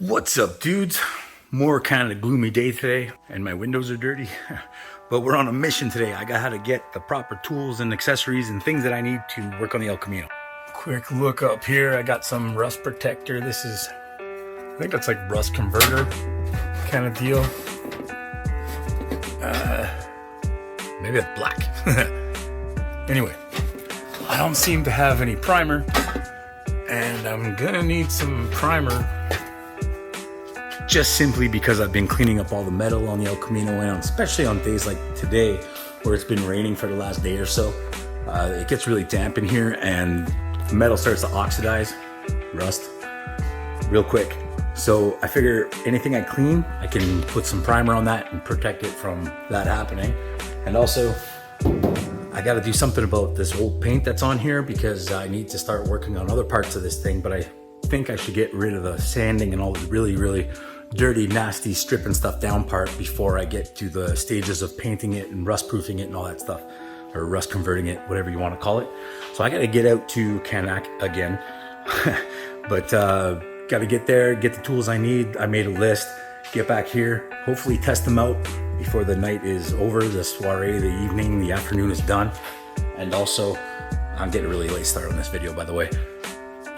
What's up, dudes? More kind of gloomy day today, and my windows are dirty. But we're on a mission today. I got how to get the proper tools and accessories and things that I need to work on the El Camino. Quick look up here. I got some rust protector. This is, I think that's like rust converter kind of deal. Maybe it's black. Anyway, I don't seem to have any primer, and I'm gonna need some primer. Just simply because I've been cleaning up all the metal on the El Camino, and especially on days like today where it's been raining for the last day or so, it gets really damp in here and the metal starts to oxidize, rust, real quick. So I figure anything I clean, I can put some primer on that and protect it from that happening. And also, I gotta do something about this old paint that's on here because I need to start working on other parts of this thing, but I think I should get rid of the sanding and all the really dirty, nasty stripping stuff down part before I get to the stages of painting it and rust proofing it and all that stuff, or rust converting it, whatever you want to call it. So I got to get out to Canac again, but got to get there, get the tools I need. I made a list, get back here, hopefully test them out before the night is over, the soiree, the evening, the afternoon is done. And also, I'm getting a really late start on this video, by the way.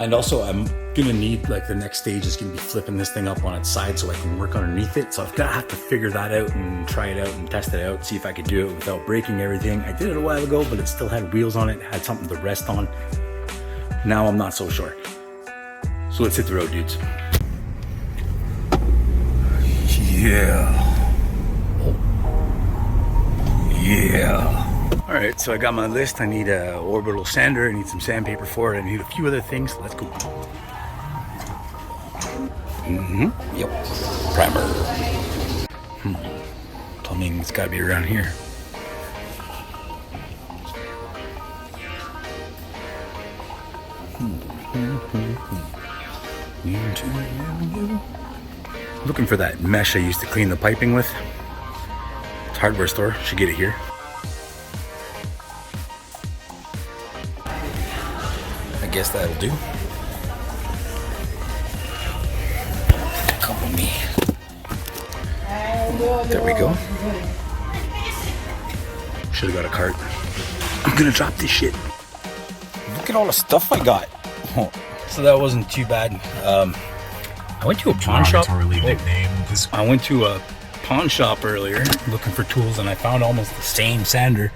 And also I'm gonna need, like, the next stage is gonna be flipping this thing up on its side so I can work underneath it. So I've gotta have to figure that out and try it out and test it out, see if I could do it without breaking everything. I did it a while ago, but it still had wheels on it, had something to rest on. Now I'm not so sure. So let's hit the road, dudes. Yeah. Yeah. All right, so I got my list. I need an orbital sander. I need some sandpaper for it. I need a few other things. Let's go. Yep. Primer. Plumbing's got to be around here. Looking for that mesh I used to clean the piping with. It's a hardware store. Should get it here. I guess that'll do. Come on me. There we go. Should have got a cart. I'm gonna drop this shit. Look at all the stuff I got. Oh, so that wasn't too bad. I went to a pawn shop. I went to a pawn shop earlier looking for tools, and I found almost the same sander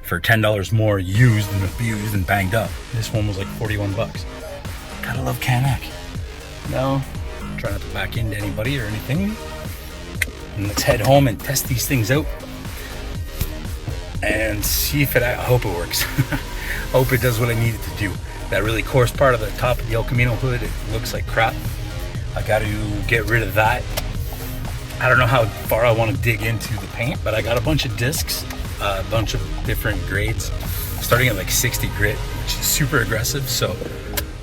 for $10 more used and abused and banged up. This one was like 41 bucks. Gotta love Canac. Now, try not to back into anybody or anything. And let's head home and test these things out and see if I hope it works. I hope it does what I need it to do. That really coarse part of the top of the El Camino hood, it looks like crap. I got to get rid of that. I don't know how far I want to dig into the paint, but I got a bunch of discs, a bunch of different grades, starting at like 60 grit, which is super aggressive, so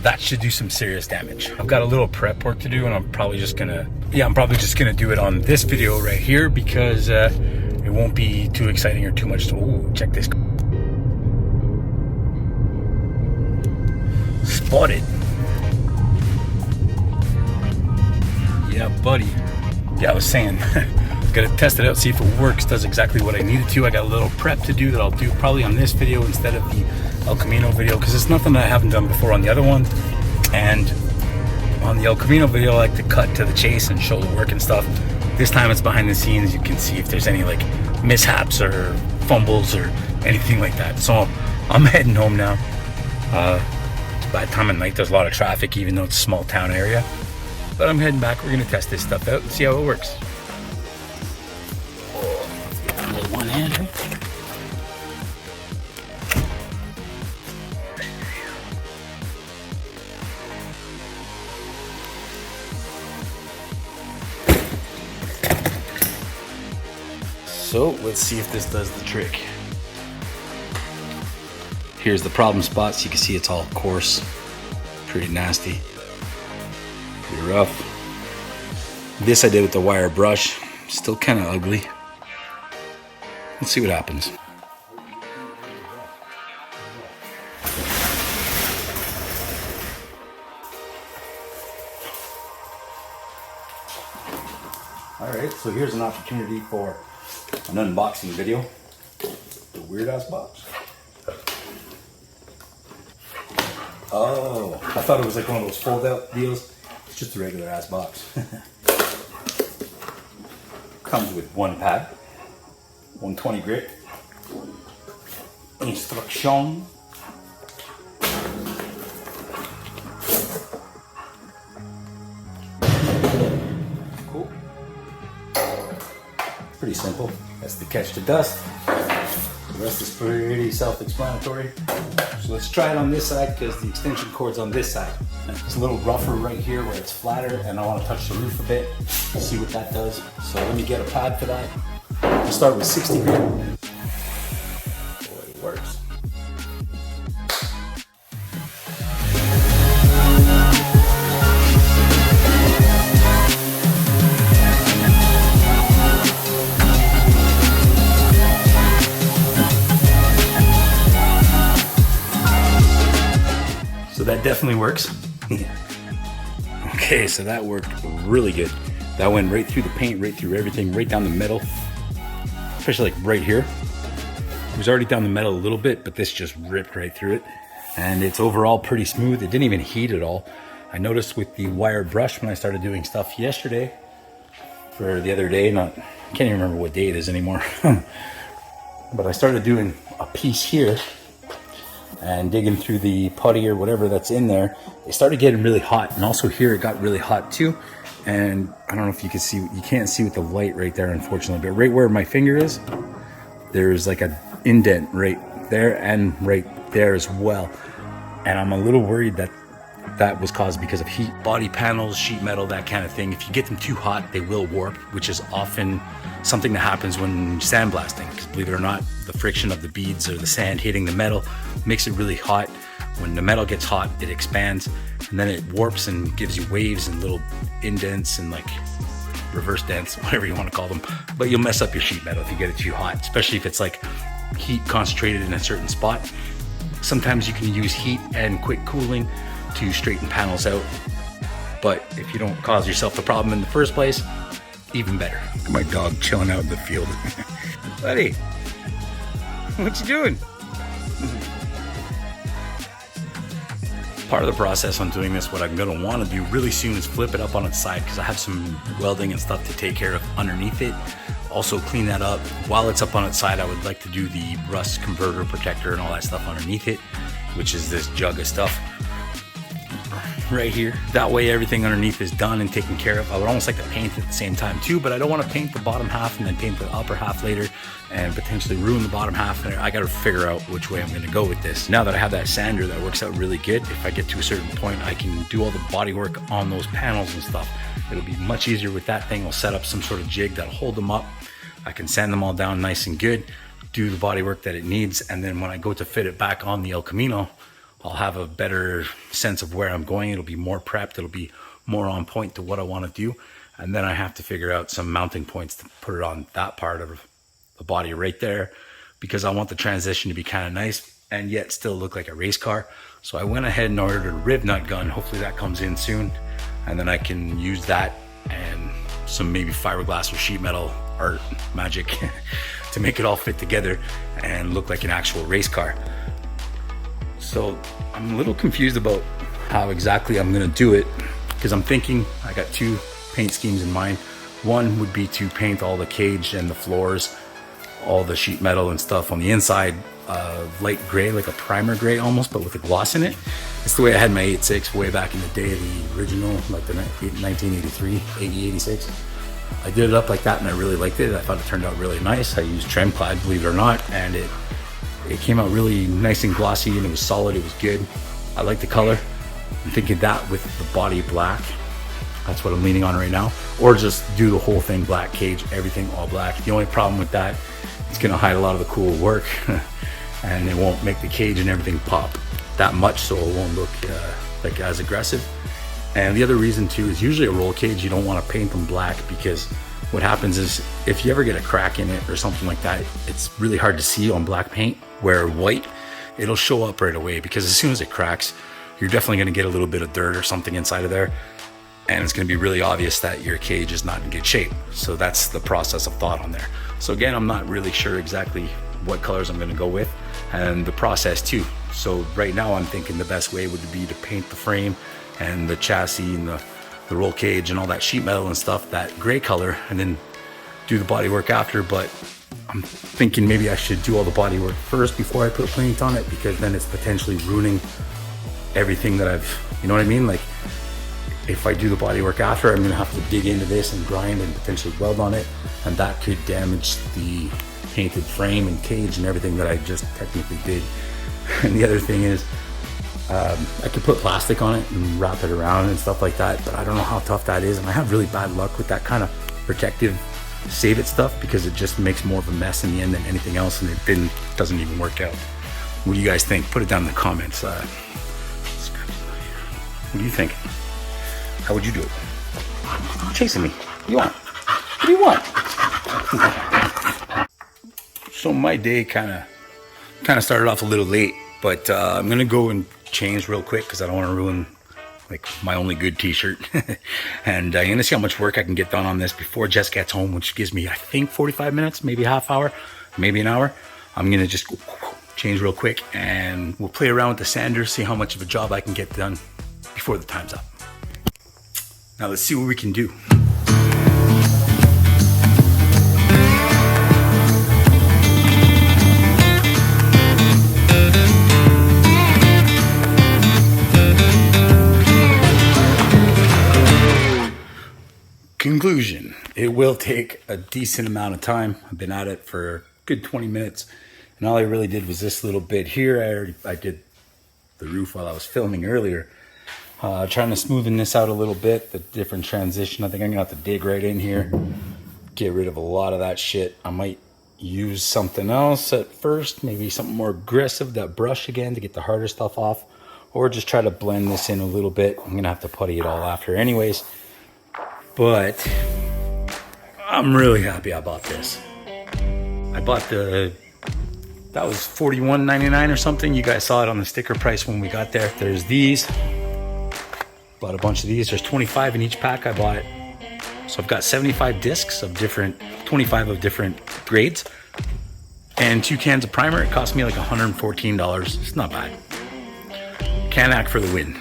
that should do some serious damage. I've got a little prep work to do, and I'm probably just gonna do it on this video right here because it won't be too exciting or too much to, ooh, check this. Spotted. Yeah, buddy. Yeah, I was saying, gotta test it out, see if it works, does exactly what I need it to. I got a little prep to do that I'll do probably on this video instead of the El Camino video, because it's nothing that I haven't done before on the other one. And on the El Camino video, I like to cut to the chase and show the work and stuff. This time it's behind the scenes. You can see if there's any like mishaps or fumbles or anything like that. So I'm heading home now. By the time of night, there's a lot of traffic, even though it's a small town area. But I'm heading back. We're gonna test this stuff out and see how it works. Oh, a little one hand. So let's see if this does the trick. Here's the problem spots. You can see it's all coarse, pretty nasty. Pretty rough. This I did with the wire brush. Still kind of ugly. Let's see what happens. Alright, so here's an opportunity for an unboxing video. The weird ass box. Oh, I thought it was like one of those fold out deals. It's just a regular ass box. Comes with one pad, 120 grit, instruction, cool. Pretty simple. That's the catch to dust. The rest is pretty self-explanatory. So let's try it on this side because the extension cord's on this side. It's a little rougher right here where it's flatter, and I want to touch the roof a bit, see what that does. So let me get a pad for that. We'll start with 60 grit. Boy, it works. So that definitely works. Okay, so that worked really good. That went right through the paint, right through everything, right down the metal. Especially like right here. It was already down the metal a little bit, but this just ripped right through it. And it's overall pretty smooth. It didn't even heat at all. I noticed with the wire brush when I started doing stuff yesterday, for the other day, I can't even remember what day it is anymore. But I started doing a piece here and digging through the putty or whatever that's in there. It started getting really hot, and also here it got really hot too. And I don't know if you can see, you can't see with the light right there unfortunately, but right where my finger is, there's like an indent right there and right there as well. And I'm a little worried that that was caused because of heat. Body panels, sheet metal, that kind of thing, if you get them too hot, they will warp, which is often something that happens when sandblasting, because believe it or not, the friction of the beads or the sand hitting the metal makes it really hot. When the metal gets hot, it expands, and then it warps and gives you waves and little indents and like reverse dents, whatever you want to call them. But you'll mess up your sheet metal if you get it too hot, especially if it's like heat concentrated in a certain spot. Sometimes you can use heat and quick cooling to straighten panels out, but if you don't cause yourself the problem in the first place, even better. My dog chilling out in the field. Buddy, what you doing? Part of the process on doing this, what I'm going to want to do really soon is flip it up on its side, because I have some welding and stuff to take care of underneath it. Also clean that up. While it's up on its side, I would like to do the rust converter protector and all that stuff underneath it, which is this jug of stuff right here. That way everything underneath is done and taken care of. I would almost like to paint it at the same time too, but I don't want to paint the bottom half and then paint the upper half later and potentially ruin the bottom half. And I got to figure out which way I'm going to go with this. Now that I have that sander that works out really good, if I get to a certain point, I can do all the body work on those panels and stuff. It'll be much easier with that thing. I'll set up some sort of jig that'll hold them up. I can sand them all down nice and good, do the body work that it needs, and then when I go to fit it back on the El Camino, I'll have a better sense of where I'm going. It'll be more prepped. It'll be more on point to what I want to do. And then I have to figure out some mounting points to put it on that part of the body right there, because I want the transition to be kind of nice and yet still look like a race car. So I went ahead and ordered a rib nut gun. Hopefully that comes in soon. And then I can use that and some maybe fiberglass or sheet metal art magic to make it all fit together and look like an actual race car. So I'm a little confused about how exactly I'm gonna do it, because I'm thinking I got two paint schemes in mind. One would be to paint all the cage and the floors, all the sheet metal and stuff on the inside, light gray, like a primer gray almost, but with a gloss in it. It's the way I had my 8.6 way back in the day, the original, like the 1983, 86. I did it up like that and I really liked it. I thought it turned out really nice. I used Trem Clad, believe it or not, and it came out really nice and glossy, and it was solid, it was good. I like the color. I'm thinking that with the body black, that's what I'm leaning on right now. Or just do the whole thing black, cage, everything all black. The only problem with that, it's gonna hide a lot of the cool work and it won't make the cage and everything pop that much, so it won't look like as aggressive. And the other reason too is usually a roll cage, you don't wanna paint them black, because what happens is if you ever get a crack in it or something like that, it's really hard to see on black paint. Where white, it'll show up right away, because as soon as it cracks, you're definitely gonna get a little bit of dirt or something inside of there. and it's going to be really obvious that your cage is not in good shape. So that's the process of thought on there. So again, I'm not really sure exactly what colors I'm going to go with, and the process too. So right now I'm thinking the best way would be to paint the frame and the chassis and the roll cage and all that sheet metal and stuff that gray color, and then do the body work after. But I'm thinking maybe I should do all the body work first before I put paint on it, because then it's potentially ruining everything that I've, you know what I mean? Like, if I do the body work after, I'm gonna have to dig into this and grind and potentially weld on it, and that could damage the painted frame and cage and everything that I just technically did. And the other thing is, I could put plastic on it and wrap it around and stuff like that, but I don't know how tough that is, and I have really bad luck with that kind of protective save it stuff, because it just makes more of a mess in the end than anything else, and it doesn't even work out. What do you guys think? Put it down in the comments. What do you think? How would you do it? You're chasing me. What do you want? What do you want? So my day kind of started off a little late, but I'm gonna go and change real quick because I don't want to ruin like my only good t-shirt. And I'm gonna see how much work I can get done on this before Jess gets home, which gives me, I think, 45 minutes, maybe a half hour, maybe an hour. I'm gonna just change real quick and we'll play around with the sander, see how much of a job I can get done before the time's up. Now let's see what we can do. Conclusion, it will take a decent amount of time. I've been at it for a good 20 minutes, and all I really did was this little bit here. I did the roof while I was filming earlier. Trying to smoothen this out a little bit, the different transition. I think I'm gonna have to dig right in here, get rid of a lot of that shit. I might use something else at first, maybe something more aggressive, that brush again, to get the harder stuff off, or just try to blend this in a little bit. I'm gonna have to putty it all after anyways, but I'm really happy I bought this. I bought that was $41.99 or something. You guys saw it on the sticker price when we got there. There's these. Bought a bunch of these. There's 25 in each pack I bought. So I've got 75 discs of 25 of different grades, and 2 cans of primer. It cost me like $114. It's not bad. Canac for the win.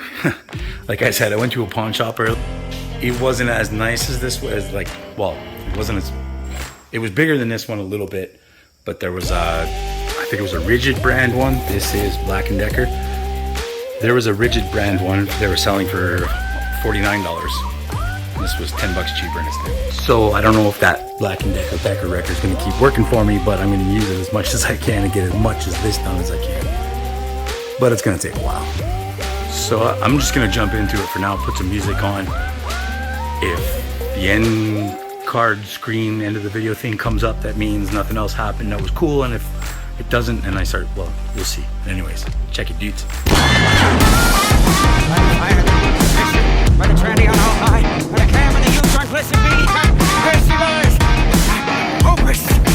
Like I said, I went to a pawn shop earlier. It wasn't as nice as this was. Like, well, it was bigger than this one a little bit, but there was I think it was a Rigid brand one. This is Black & Decker. There was a Rigid brand one they were selling for $49. This was $10 cheaper instead. So I don't know if that Black & Decker record is going to keep working for me, but I'm going to use it as much as I can and get as much as this done as I can. But it's going to take a while. So I'm just going to jump into it for now, put some music on. If the end card screen, end of the video thing comes up, that means nothing else happened. That was cool. And if it doesn't, and I start, well, we'll see. Anyways, check it, dudes. By the tranny on all high, by the cam and the youth on glisten beat, crazy boys, hopeless.